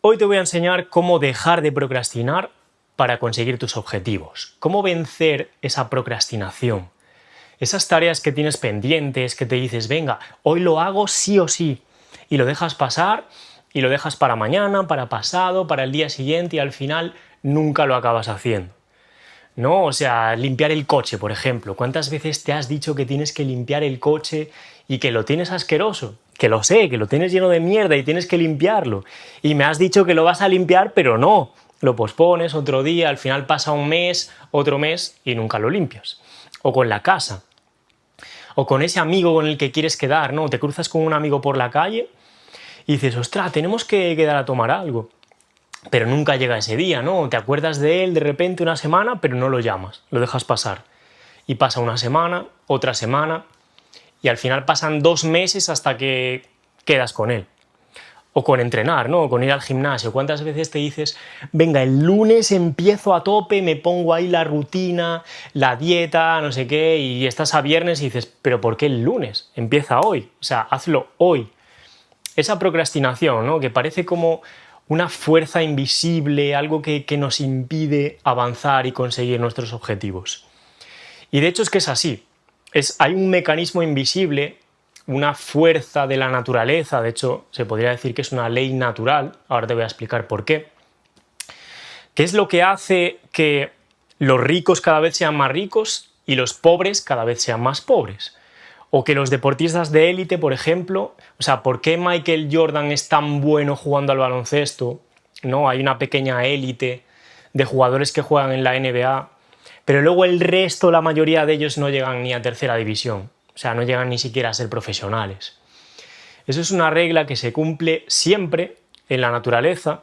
Hoy te voy a enseñar cómo dejar de procrastinar para conseguir tus objetivos. Cómo vencer esa procrastinación. Esas tareas que tienes pendientes, que te dices, venga, hoy lo hago sí o sí. Y lo dejas pasar, y lo dejas para mañana, para pasado, para el día siguiente, y al final nunca lo acabas haciendo. ¿No? O sea, limpiar el coche, por ejemplo. ¿Cuántas veces te has dicho que tienes que limpiar el coche y que lo tienes asqueroso? Que lo sé, que lo tienes lleno de mierda y tienes que limpiarlo. Y me has dicho que lo vas a limpiar, pero no. Lo pospones otro día, al final pasa un mes, otro mes y nunca lo limpias. O con la casa. O con ese amigo con el que quieres quedar, ¿no? Te cruzas con un amigo por la calle y dices, ostras, tenemos que quedar a tomar algo. Pero nunca llega ese día, ¿no? Te acuerdas de él de repente una semana, pero no lo llamas, lo dejas pasar. Y pasa una semana, otra semana, y al final pasan 2 meses hasta que quedas con él. O con entrenar, ¿no? O con ir al gimnasio. ¿Cuántas veces te dices, venga, el lunes empiezo a tope, me pongo ahí la rutina, la dieta, no sé qué, y estás a viernes y dices, pero ¿por qué el lunes? Empieza hoy, o sea, hazlo hoy. Esa procrastinación, ¿no? Que parece como una fuerza invisible, algo que nos impide avanzar y conseguir nuestros objetivos. Y de hecho es que es así. Hay un mecanismo invisible, una fuerza de la naturaleza, de hecho se podría decir que es una ley natural, ahora te voy a explicar por qué, que es lo que hace que los ricos cada vez sean más ricos y los pobres cada vez sean más pobres. O que los deportistas de élite, por ejemplo, o sea, ¿por qué Michael Jordan es tan bueno jugando al baloncesto? ¿No? Hay una pequeña élite de jugadores que juegan en la NBA, pero luego el resto, la mayoría de ellos no llegan ni a tercera división, o sea, no llegan ni siquiera a ser profesionales. Eso es una regla que se cumple siempre en la naturaleza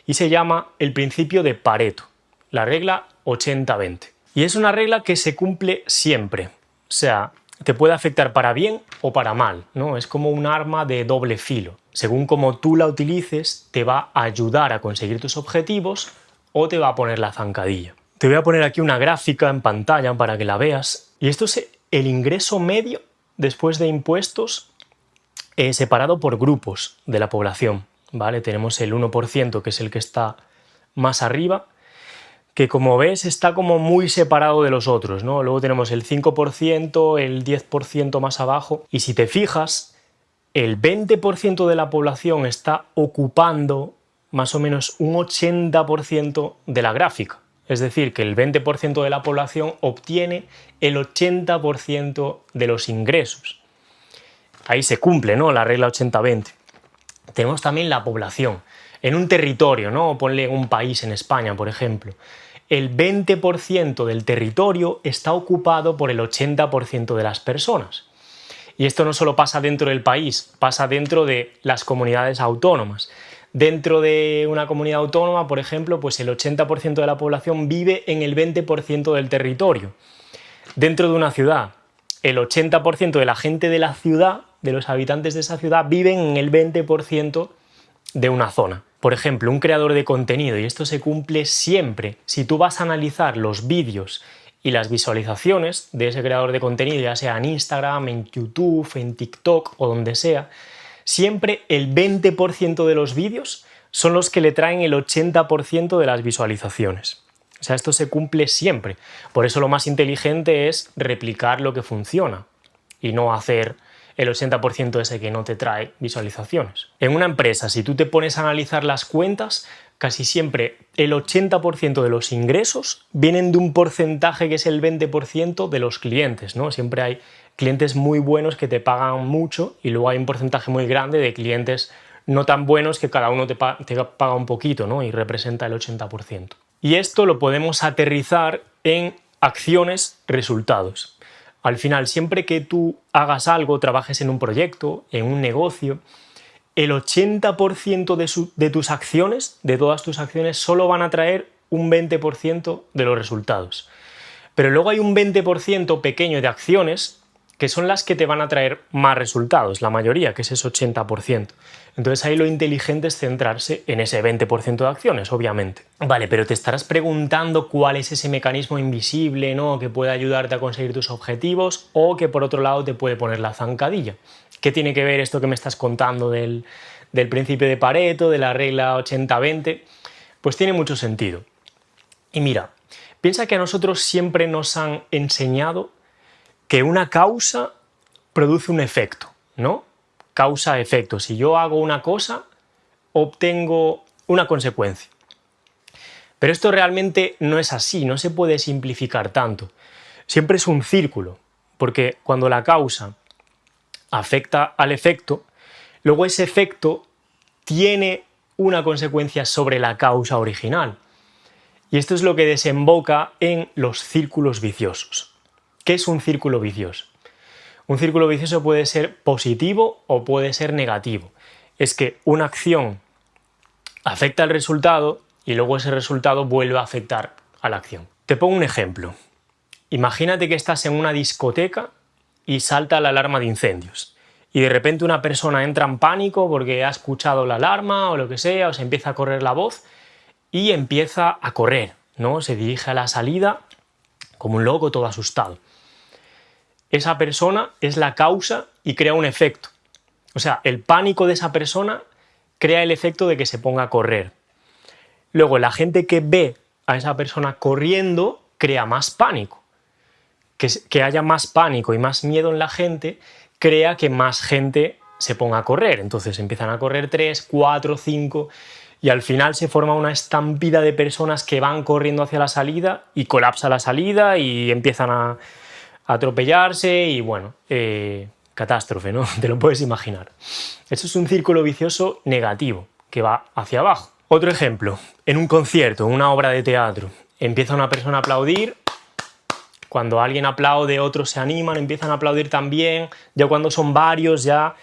y se llama el principio de Pareto, la regla 80-20. Y es una regla que se cumple siempre, o sea, te puede afectar para bien o para mal, ¿no? Es como un arma de doble filo. Según como tú la utilices, te va a ayudar a conseguir tus objetivos o te va a poner la zancadilla. Te voy a poner aquí una gráfica en pantalla para que la veas. Y esto es el ingreso medio después de impuestos separado por grupos de la población, ¿vale? Tenemos el 1%, que es el que está más arriba, que como ves está como muy separado de los otros, ¿no? Luego tenemos el 5%, el 10% más abajo, y si te fijas, el 20% de la población está ocupando más o menos un 80% de la gráfica. Es decir, que el 20% de la población obtiene el 80% de los ingresos. Ahí se cumple, ¿no? La regla 80-20. Tenemos también la población. En un territorio, ¿no? Ponle un país en España, por ejemplo. El 20% del territorio está ocupado por el 80% de las personas. Y esto no solo pasa dentro del país, pasa dentro de las comunidades autónomas. Dentro de una comunidad autónoma, por ejemplo, pues el 80% de la población vive en el 20% del territorio. Dentro de una ciudad, el 80% de la gente de la ciudad, de los habitantes de esa ciudad, viven en el 20% de una zona. Por ejemplo, un creador de contenido, y esto se cumple siempre, si tú vas a analizar los vídeos y las visualizaciones de ese creador de contenido, ya sea en Instagram, en YouTube, en TikTok o donde sea, siempre el 20% de los vídeos son los que le traen el 80% de las visualizaciones. O sea, esto se cumple siempre. Por eso lo más inteligente es replicar lo que funciona y no hacer el 80% ese que no te trae visualizaciones. En una empresa, si tú te pones a analizar las cuentas, casi siempre el 80% de los ingresos vienen de un porcentaje que es el 20% de los clientes, ¿no? Siempre hay clientes muy buenos que te pagan mucho y luego hay un porcentaje muy grande de clientes no tan buenos que cada uno te paga un poquito, ¿no? Y representa el 80%. Y esto lo podemos aterrizar en acciones, resultados. Al final, siempre que tú hagas algo, trabajes en un proyecto, en un negocio, el 80% de tus acciones, de todas tus acciones, solo van a traer un 20% de los resultados. Pero luego hay un 20% pequeño de acciones que son las que te van a traer más resultados, la mayoría, que es ese 80%. Entonces ahí lo inteligente es centrarse en ese 20% de acciones, obviamente. Vale, pero te estarás preguntando cuál es ese mecanismo invisible, ¿no? Que puede ayudarte a conseguir tus objetivos o que por otro lado te puede poner la zancadilla. ¿Qué tiene que ver esto que me estás contando del del principio de Pareto, de la regla 80-20, pues tiene mucho sentido. Y mira, piensa que a nosotros siempre nos han enseñado que una causa produce un efecto, ¿no? Causa-efecto. Si yo hago una cosa, obtengo una consecuencia. Pero esto realmente no es así, no se puede simplificar tanto. Siempre es un círculo, porque cuando la causa afecta al efecto, luego ese efecto tiene una consecuencia sobre la causa original. Y esto es lo que desemboca en los círculos viciosos. ¿Qué es un círculo vicioso? Un círculo vicioso puede ser positivo o puede ser negativo. Es que una acción afecta al resultado y luego ese resultado vuelve a afectar a la acción. Te pongo un ejemplo. Imagínate que estás en una discoteca y salta la alarma de incendios. Y de repente una persona entra en pánico porque ha escuchado la alarma o lo que sea, o se empieza a correr la voz y empieza a correr, ¿no? Se dirige a la salida como un loco, todo asustado. Esa persona es la causa y crea un efecto. O sea, el pánico de esa persona crea el efecto de que se ponga a correr. Luego, la gente que ve a esa persona corriendo crea más pánico. Que haya más pánico y más miedo en la gente crea que más gente se ponga a correr. Entonces empiezan a correr 3, 4, 5 y al final se forma una estampida de personas que van corriendo hacia la salida y colapsa la salida y empiezan a atropellarse y bueno, catástrofe, ¿no? Te lo puedes imaginar. Eso es un círculo vicioso negativo que va hacia abajo. Otro ejemplo, en un concierto, en una obra de teatro, empieza una persona a aplaudir. Cuando alguien aplaude, otros se animan, empiezan a aplaudir también. Ya cuando son varios, ya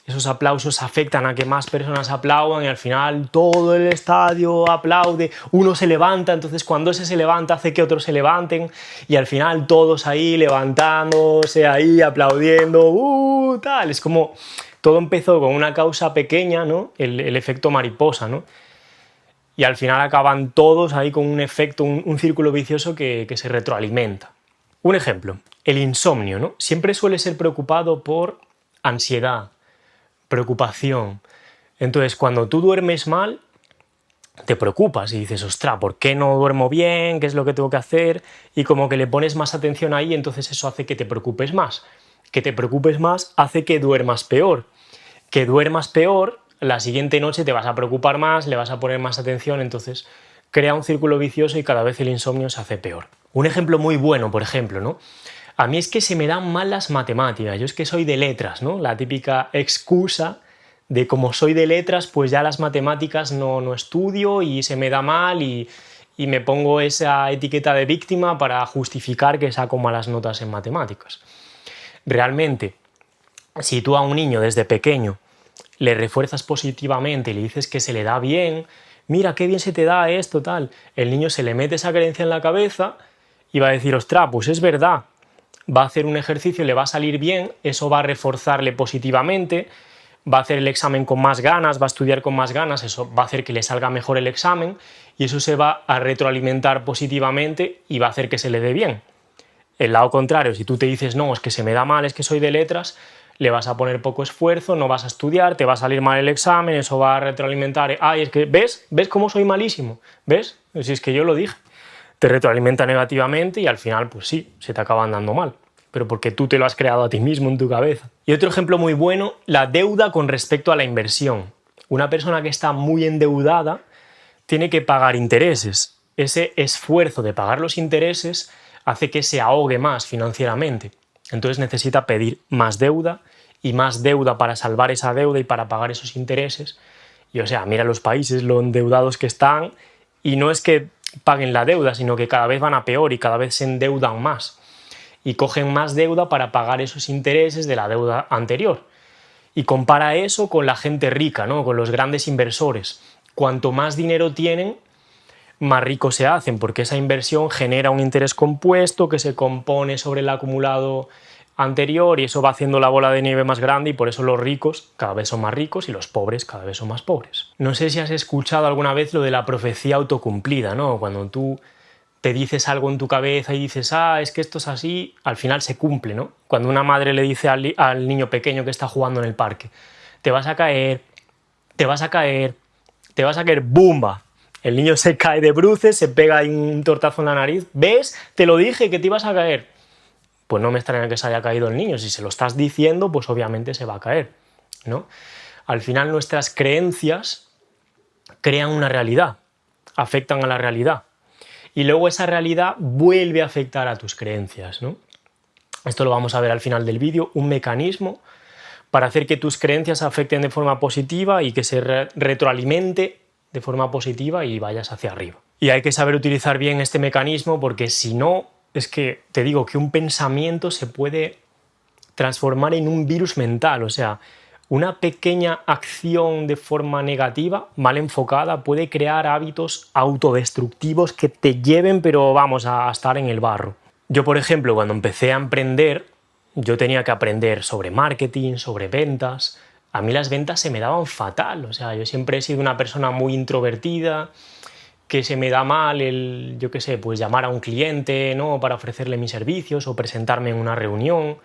esos aplausos afectan a que más personas aplaudan y al final todo el estadio aplaude, uno se levanta, entonces cuando ese se levanta hace que otros se levanten y al final todos ahí levantándose, ahí aplaudiendo, tal. Es como todo empezó con una causa pequeña, ¿no? El efecto mariposa, ¿no? Y al final acaban todos ahí con un efecto, un círculo vicioso que se retroalimenta. Un ejemplo, el insomnio, ¿no? Siempre suele ser preocupado por ansiedad, preocupación. Entonces, cuando tú duermes mal, te preocupas y dices, ostras, ¿por qué no duermo bien? ¿Qué es lo que tengo que hacer? Y como que le pones más atención ahí, entonces eso hace que te preocupes más. Que te preocupes más hace que duermas peor. Que duermas peor, la siguiente noche te vas a preocupar más, le vas a poner más atención, entonces crea un círculo vicioso y cada vez el insomnio se hace peor. Un ejemplo muy bueno, por ejemplo, ¿no? A mí es que se me dan mal las matemáticas, yo es que soy de letras, ¿no? La típica excusa de como soy de letras, pues ya las matemáticas no estudio y se me da mal y me pongo esa etiqueta de víctima para justificar que saco malas notas en matemáticas. Realmente, si tú a un niño desde pequeño le refuerzas positivamente y le dices que se le da bien, mira qué bien se te da esto, tal, el niño se le mete esa creencia en la cabeza y va a decir, ostras, pues es verdad, va a hacer un ejercicio, le va a salir bien, eso va a reforzarle positivamente, va a hacer el examen con más ganas, va a estudiar con más ganas, eso va a hacer que le salga mejor el examen y eso se va a retroalimentar positivamente y va a hacer que se le dé bien. El lado contrario, si tú te dices, no, es que se me da mal, es que soy de letras, le vas a poner poco esfuerzo, no vas a estudiar, te va a salir mal el examen, eso va a retroalimentar, ay, es que, ¿ves cómo soy malísimo? ¿Ves? Si es que yo lo dije. Te retroalimenta negativamente y al final, pues sí, se te acaba andando mal, pero porque tú te lo has creado a ti mismo en tu cabeza. Y otro ejemplo muy bueno, la deuda con respecto a la inversión. Una persona que está muy endeudada tiene que pagar intereses. Ese esfuerzo de pagar los intereses hace que se ahogue más financieramente. Entonces necesita pedir más deuda y más deuda para salvar esa deuda y para pagar esos intereses. Y o sea, mira los países, lo endeudados que están, y no es que paguen la deuda, sino que cada vez van a peor y cada vez se endeudan más. Y cogen más deuda para pagar esos intereses de la deuda anterior. Y compara eso con la gente rica, ¿no? Con los grandes inversores. Cuanto más dinero tienen, más ricos se hacen, porque esa inversión genera un interés compuesto que se compone sobre el acumulado anterior y eso va haciendo la bola de nieve más grande y por eso los ricos cada vez son más ricos y los pobres cada vez son más pobres. No sé si has escuchado alguna vez lo de la profecía autocumplida, ¿no? Cuando tú te dices algo en tu cabeza y dices, es que esto es así, al final se cumple, ¿no? Cuando una madre le dice al niño pequeño que está jugando en el parque, te vas a caer, te vas a caer, ¡bumba! El niño se cae de bruces, se pega ahí un tortazo en la nariz. ¿Ves? Te lo dije que te ibas a caer. Pues no me extraña que se haya caído el niño. Si se lo estás diciendo, pues obviamente se va a caer, ¿no? Al final nuestras creencias crean una realidad, afectan a la realidad. Y luego esa realidad vuelve a afectar a tus creencias, ¿no? Esto lo vamos a ver al final del vídeo, un mecanismo para hacer que tus creencias afecten de forma positiva y que se retroalimente de forma positiva y vayas hacia arriba. Y hay que saber utilizar bien este mecanismo porque si no, es que te digo que un pensamiento se puede transformar en un virus mental, o sea, una pequeña acción de forma negativa, mal enfocada, puede crear hábitos autodestructivos que te lleven, pero vamos, a estar en el barro. Yo, por ejemplo, cuando empecé a emprender, yo tenía que aprender sobre marketing, sobre ventas. A mí las ventas se me daban fatal, o sea, yo siempre he sido una persona muy introvertida, que se me da mal el, yo qué sé, pues llamar a un cliente, ¿no?, para ofrecerle mis servicios o presentarme en una reunión.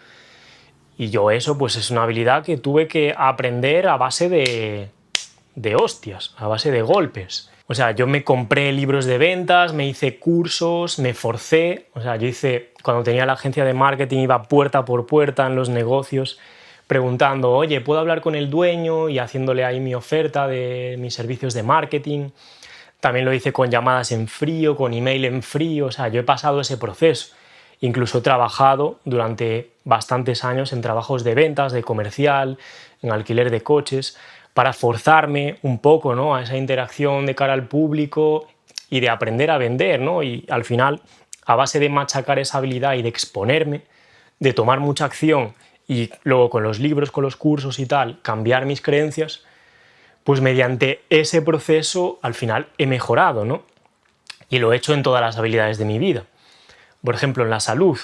Y yo eso, pues es una habilidad que tuve que aprender a base de hostias, a base de golpes. O sea, yo me compré libros de ventas, me hice cursos, me forcé. O sea, yo hice, cuando tenía la agencia de marketing, iba puerta por puerta en los negocios preguntando, oye, ¿puedo hablar con el dueño? Y haciéndole ahí mi oferta de mis servicios de marketing. También lo hice con llamadas en frío, con email en frío. O sea, yo he pasado ese proceso. Incluso he trabajado durante bastantes años en trabajos de ventas, de comercial, en alquiler de coches, para forzarme un poco, ¿no?, a esa interacción de cara al público y de aprender a vender, ¿no? Y al final, a base de machacar esa habilidad y de exponerme, de tomar mucha acción y luego con los libros, con los cursos y tal, cambiar mis creencias, pues mediante ese proceso al final he mejorado, ¿no? Y lo he hecho en todas las habilidades de mi vida. Por ejemplo, en la salud.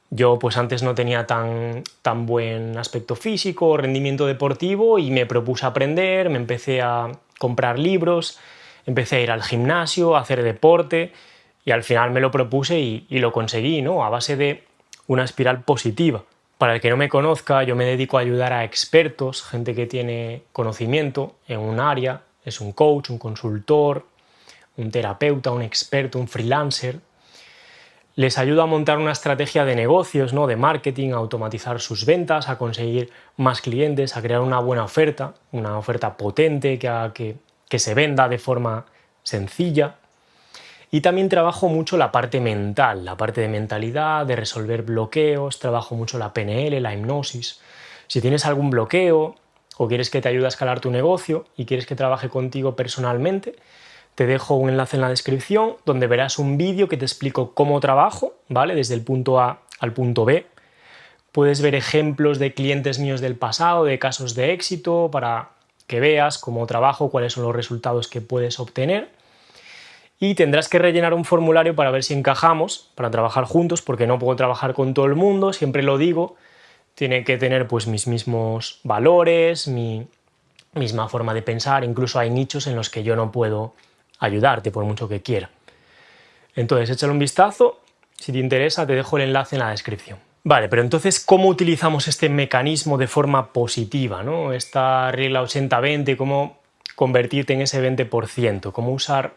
Yo pues antes no tenía tan buen aspecto físico, rendimiento deportivo y me propuse aprender, me empecé a comprar libros, empecé a ir al gimnasio, a hacer deporte y al final me lo propuse y lo conseguí, ¿no?, a base de una espiral positiva. Para el que no me conozca, yo me dedico a ayudar a expertos, gente que tiene conocimiento en un área, es un coach, un consultor, un terapeuta, un experto, un freelancer. Les ayuda a montar una estrategia de negocios, ¿no?, de marketing, a automatizar sus ventas, a conseguir más clientes, a crear una buena oferta, una oferta potente que haga que se venda de forma sencilla. Y también trabajo mucho la parte mental, la parte de mentalidad, de resolver bloqueos, trabajo mucho la PNL, la hipnosis. Si tienes algún bloqueo o quieres que te ayude a escalar tu negocio y quieres que trabaje contigo personalmente, te dejo un enlace en la descripción donde verás un vídeo que te explico cómo trabajo, ¿vale?, desde el punto A al punto B. Puedes ver ejemplos de clientes míos del pasado, de casos de éxito, para que veas cómo trabajo, cuáles son los resultados que puedes obtener. Y tendrás que rellenar un formulario para ver si encajamos, para trabajar juntos, porque no puedo trabajar con todo el mundo, siempre lo digo, tiene que tener pues mis mismos valores, mi misma forma de pensar, incluso hay nichos en los que yo no puedo ayudarte por mucho que quiera. Entonces, échale un vistazo, si te interesa te dejo el enlace en la descripción. Vale, pero entonces, ¿cómo utilizamos este mecanismo de forma positiva, ¿no? Esta regla 80-20, cómo convertirte en ese 20%, cómo usar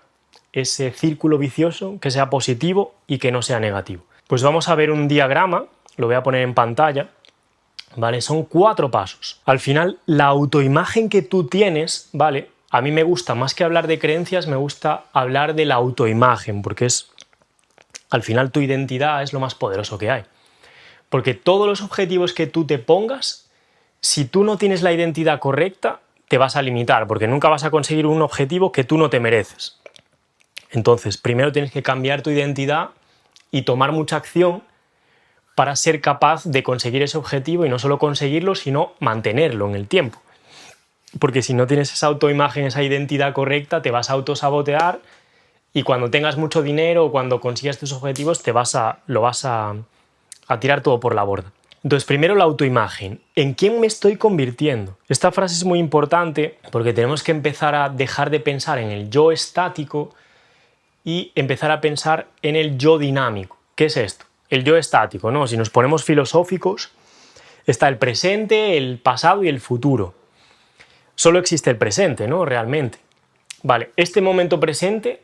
ese círculo vicioso que sea positivo y que no sea negativo. Pues vamos a ver un diagrama, lo voy a poner en pantalla, ¿vale? Son 4 pasos. Al final, la autoimagen que tú tienes, ¿vale?, a mí me gusta, más que hablar de creencias, me gusta hablar de la autoimagen, porque al final tu identidad es lo más poderoso que hay. Porque todos los objetivos que tú te pongas, si tú no tienes la identidad correcta, te vas a limitar, porque nunca vas a conseguir un objetivo que tú no te mereces. Entonces, primero tienes que cambiar tu identidad y tomar mucha acción para ser capaz de conseguir ese objetivo y no solo conseguirlo, sino mantenerlo en el tiempo. Porque si no tienes esa autoimagen, esa identidad correcta, te vas a autosabotear y cuando tengas mucho dinero o cuando consigas tus objetivos lo vas a tirar todo por la borda. Entonces, primero la autoimagen. ¿En quién me estoy convirtiendo? Esta frase es muy importante porque tenemos que empezar a dejar de pensar en el yo estático y empezar a pensar en el yo dinámico. ¿Qué es esto? El yo estático, ¿no? Si nos ponemos filosóficos, está el presente, el pasado y el futuro. O solo existe el presente, ¿no? Realmente. Vale, este momento presente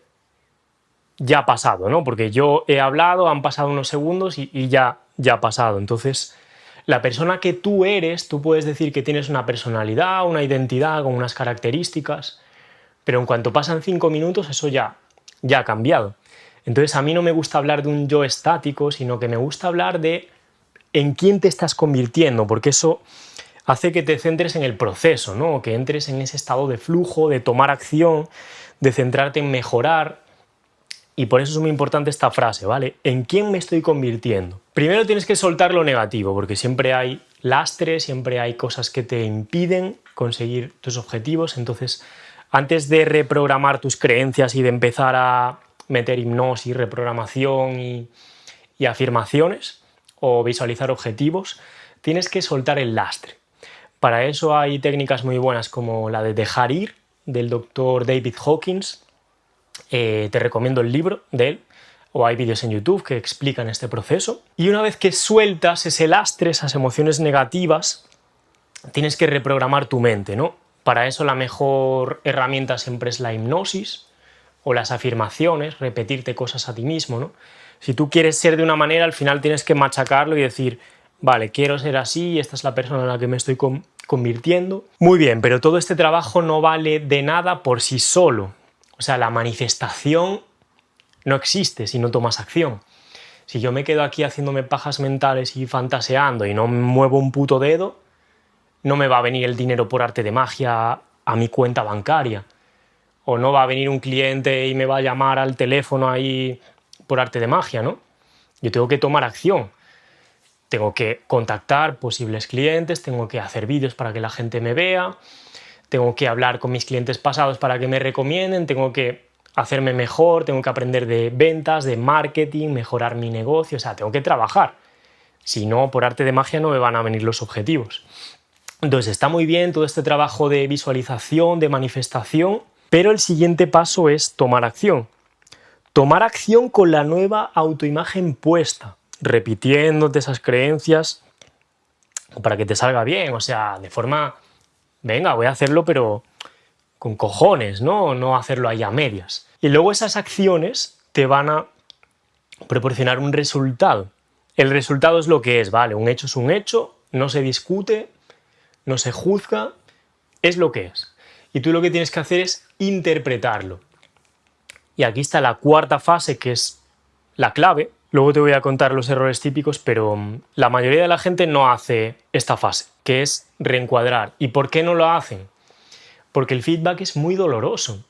ya ha pasado, ¿no? Porque yo he hablado, han pasado unos segundos y ya ha pasado. Entonces, la persona que tú eres, tú puedes decir que tienes una personalidad, una identidad con unas características, pero en cuanto pasan 5 minutos eso ya ha cambiado. Entonces a mí no me gusta hablar de un yo estático, sino que me gusta hablar de en quién te estás convirtiendo, porque eso hace que te centres en el proceso, ¿no? Que entres en ese estado de flujo, de tomar acción, de centrarte en mejorar. Y por eso es muy importante esta frase, ¿vale? ¿En quién me estoy convirtiendo? Primero tienes que soltar lo negativo, porque siempre hay lastres, siempre hay cosas que te impiden conseguir tus objetivos. Entonces, antes de reprogramar tus creencias y de empezar a meter hipnosis, reprogramación y afirmaciones o visualizar objetivos, tienes que soltar el lastre. Para eso hay técnicas muy buenas como la de dejar ir, del doctor David Hawkins. Te recomiendo el libro de él, o hay vídeos en YouTube que explican este proceso. Y una vez que sueltas ese lastre, esas emociones negativas, tienes que reprogramar tu mente, ¿no? Para eso la mejor herramienta siempre es la hipnosis o las afirmaciones, repetirte cosas a ti mismo, ¿no? Si tú quieres ser de una manera, al final tienes que machacarlo y decir, vale, quiero ser así, esta es la persona en la que me estoy convirtiendo. Muy bien, pero todo este trabajo no vale de nada por sí solo. O sea, la manifestación no existe si no tomas acción. Si yo me quedo aquí haciéndome pajas mentales y fantaseando y no muevo un puto dedo, no me va a venir el dinero por arte de magia a mi cuenta bancaria. O no va a venir un cliente y me va a llamar al teléfono ahí por arte de magia, ¿no? Yo tengo que tomar acción. Tengo que contactar posibles clientes, tengo que hacer vídeos para que la gente me vea, tengo que hablar con mis clientes pasados para que me recomienden, tengo que hacerme mejor, tengo que aprender de ventas, de marketing, mejorar mi negocio, o sea, tengo que trabajar. Si no, por arte de magia no me van a venir los objetivos. Entonces está muy bien todo este trabajo de visualización, de manifestación, pero el siguiente paso es tomar acción. Tomar acción con la nueva autoimagen puesta, repitiéndote esas creencias para que te salga bien, o sea, de forma, venga, voy a hacerlo pero con cojones, ¿no? No hacerlo ahí a medias. Y luego esas acciones te van a proporcionar un resultado. El resultado es lo que es, ¿vale? Un hecho es un hecho, no se discute, no se juzga, es lo que es. Y tú lo que tienes que hacer es interpretarlo. Y aquí está la cuarta fase, que es la clave. Luego te voy a contar los errores típicos, pero la mayoría de la gente no hace esta fase, que es reencuadrar. ¿Y por qué no lo hacen? Porque el feedback es muy doloroso.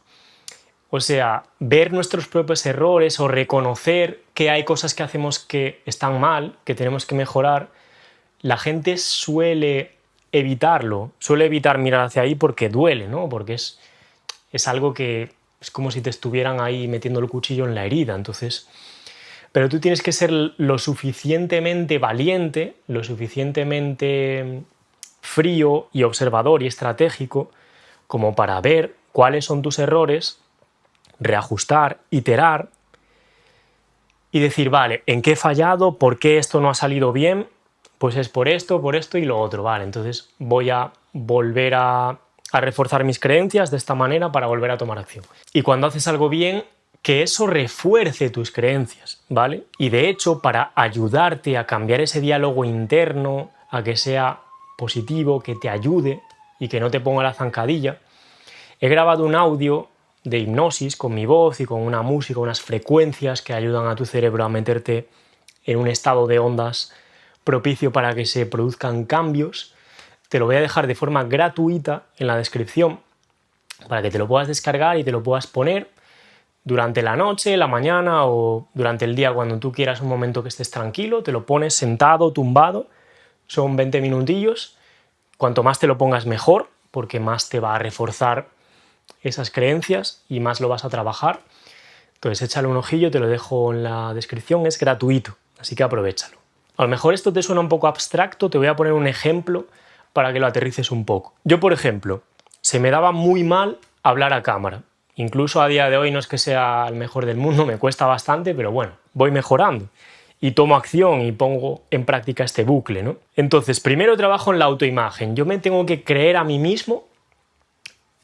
O sea, ver nuestros propios errores o reconocer que hay cosas que hacemos que están mal, que tenemos que mejorar, la gente suele evitarlo, suele evitar mirar hacia ahí porque duele, ¿no? Porque es algo que es como si te estuvieran ahí metiendo el cuchillo en la herida. Entonces, pero tú tienes que ser lo suficientemente valiente, lo suficientemente frío y observador y estratégico como para ver cuáles son tus errores, reajustar, iterar y decir, vale, ¿en qué he fallado? ¿Por qué esto no ha salido bien? Pues es por esto y lo otro, vale, entonces voy a volver a reforzar mis creencias de esta manera para volver a tomar acción. Y cuando haces algo bien, que eso refuerce tus creencias, ¿vale? Y de hecho, para ayudarte a cambiar ese diálogo interno, a que sea positivo, que te ayude y que no te ponga la zancadilla, he grabado un audio de hipnosis con mi voz y con una música, unas frecuencias que ayudan a tu cerebro a meterte en un estado de ondas propicio para que se produzcan cambios. Te lo voy a dejar de forma gratuita en la descripción para que te lo puedas descargar y te lo puedas poner durante la noche, la mañana o durante el día cuando tú quieras, un momento que estés tranquilo, te lo pones sentado, tumbado, son 20 minutillos. Cuanto más te lo pongas mejor, porque más te va a reforzar esas creencias y más lo vas a trabajar. Entonces échale un ojillo, te lo dejo en la descripción, es gratuito, así que aprovéchalo. A lo mejor esto te suena un poco abstracto, te voy a poner un ejemplo para que lo aterrices un poco. Yo, por ejemplo, se me daba muy mal hablar a cámara. Incluso a día de hoy no es que sea el mejor del mundo, me cuesta bastante, pero bueno, voy mejorando. Y tomo acción y pongo en práctica este bucle, ¿no? Entonces, primero trabajo en la autoimagen. Yo me tengo que creer a mí mismo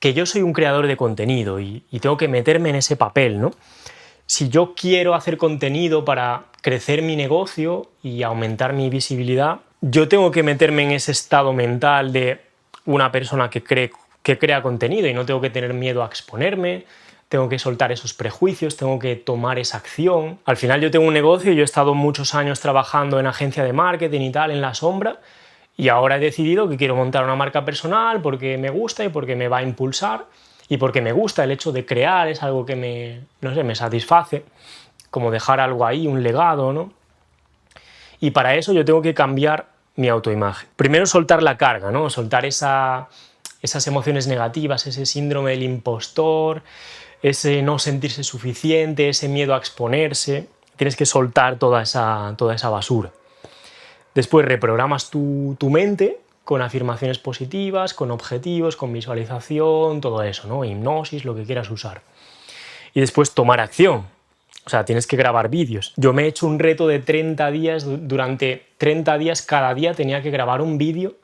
que yo soy un creador de contenido y tengo que meterme en ese papel, ¿no? Si yo quiero hacer contenido para crecer mi negocio y aumentar mi visibilidad, yo tengo que meterme en ese estado mental de una persona que crea contenido y no tengo que tener miedo a exponerme, tengo que soltar esos prejuicios, tengo que tomar esa acción. Al final yo tengo un negocio, yo he estado muchos años trabajando en agencia de marketing y tal, en la sombra, y ahora he decidido que quiero montar una marca personal porque me gusta y porque me va a impulsar y porque me gusta el hecho de crear, es algo que me satisface, como dejar algo ahí, un legado, ¿no? Y para eso yo tengo que cambiar mi autoimagen. Primero soltar la carga, ¿no? Soltar esas emociones negativas, ese síndrome del impostor, ese no sentirse suficiente, ese miedo a exponerse. Tienes que soltar toda esa basura. Después reprogramas tu mente con afirmaciones positivas, con objetivos, con visualización, todo eso, ¿no? Hipnosis, lo que quieras usar. Y después tomar acción. O sea, tienes que grabar vídeos. Yo me he hecho un reto de 30 días, durante 30 días cada día tenía que grabar un vídeo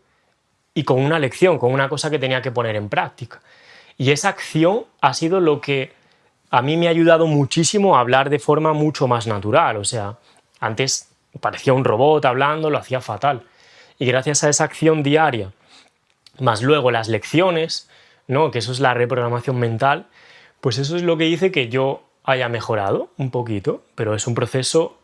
y con una lección, con una cosa que tenía que poner en práctica. Y esa acción ha sido lo que a mí me ha ayudado muchísimo a hablar de forma mucho más natural. O sea, antes parecía un robot hablando, lo hacía fatal. Y gracias a esa acción diaria, más luego las lecciones, ¿no? Que eso es la reprogramación mental, pues eso es lo que dice que yo haya mejorado un poquito, pero es un proceso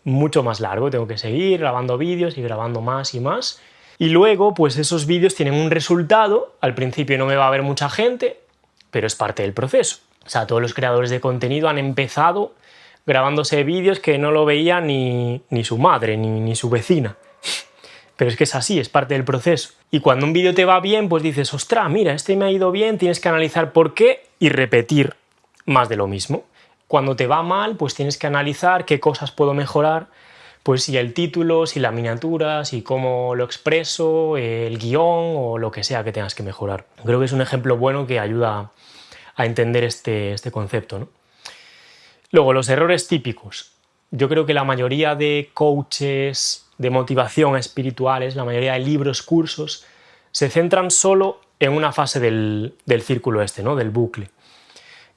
mucho más largo. Tengo que seguir grabando vídeos y grabando más y más. Y luego, pues esos vídeos tienen un resultado. Al principio no me va a ver mucha gente, pero es parte del proceso. O sea, todos los creadores de contenido han empezado grabándose vídeos que no lo veía ni su madre, ni su vecina. Pero es que es así, es parte del proceso. Y cuando un vídeo te va bien, pues dices, ostras, mira, este me ha ido bien, tienes que analizar por qué y repetir más de lo mismo. Cuando te va mal, pues tienes que analizar qué cosas puedo mejorar, pues si el título, si la miniatura, si cómo lo expreso, el guión o lo que sea que tengas que mejorar. Creo que es un ejemplo bueno que ayuda a entender este concepto, ¿no? Luego, los errores típicos. Yo creo que la mayoría de coaches de motivación espirituales, la mayoría de libros, cursos, se centran solo en una fase del círculo este, ¿no? Del bucle,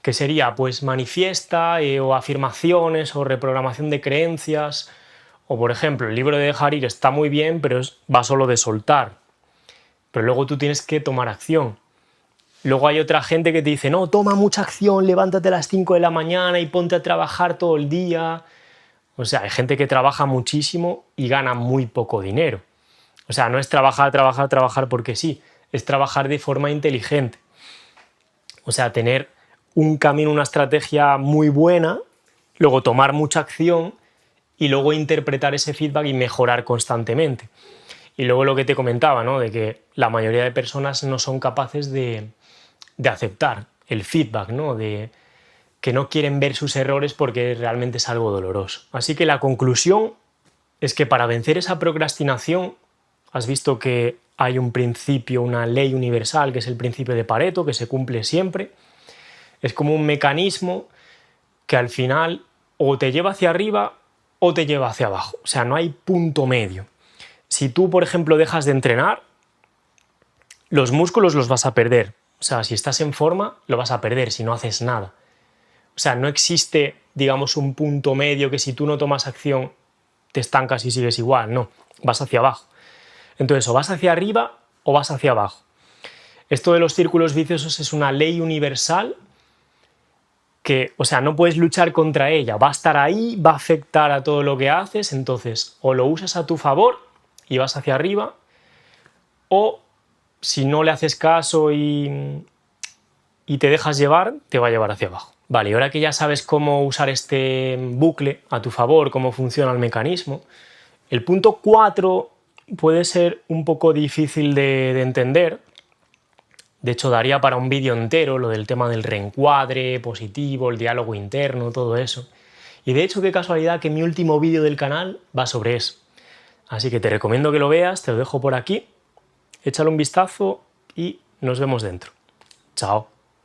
que sería pues manifiesta o afirmaciones o reprogramación de creencias, o por ejemplo el libro de dejar ir está muy bien, pero va solo de soltar, pero luego tú tienes que tomar acción. Luego hay otra gente que te dice, no, toma mucha acción, levántate a las 5 de la mañana y ponte a trabajar todo el día. O sea, hay gente que trabaja muchísimo y gana muy poco dinero. O sea, no es trabajar porque sí, es trabajar de forma inteligente. O sea, tener un camino, una estrategia muy buena, luego tomar mucha acción y luego interpretar ese feedback y mejorar constantemente. Y luego lo que te comentaba, ¿no? De que la mayoría de personas no son capaces de aceptar el feedback, ¿no? De que no quieren ver sus errores porque realmente es algo doloroso. Así que la conclusión es que para vencer esa procrastinación, has visto que hay un principio, una ley universal, que es el principio de Pareto, que se cumple siempre. Es como un mecanismo que al final o te lleva hacia arriba o te lleva hacia abajo. O sea, no hay punto medio. Si tú, por ejemplo, dejas de entrenar, los músculos los vas a perder. O sea, si estás en forma, lo vas a perder si no haces nada. O sea, no existe, digamos, un punto medio que si tú no tomas acción te estancas y sigues igual. No, vas hacia abajo. Entonces, o vas hacia arriba o vas hacia abajo. Esto de los círculos viciosos es una ley universal que, o sea, no puedes luchar contra ella. Va a estar ahí, va a afectar a todo lo que haces. Entonces, o lo usas a tu favor y vas hacia arriba, o si no le haces caso y te dejas llevar, te va a llevar hacia abajo. Vale, y ahora que ya sabes cómo usar este bucle a tu favor, cómo funciona el mecanismo, el punto 4 puede ser un poco difícil de entender. De hecho, daría para un vídeo entero lo del tema del reencuadre positivo, el diálogo interno, todo eso. Y de hecho, qué casualidad que mi último vídeo del canal va sobre eso. Así que te recomiendo que lo veas, te lo dejo por aquí. Échale un vistazo y nos vemos dentro. Chao.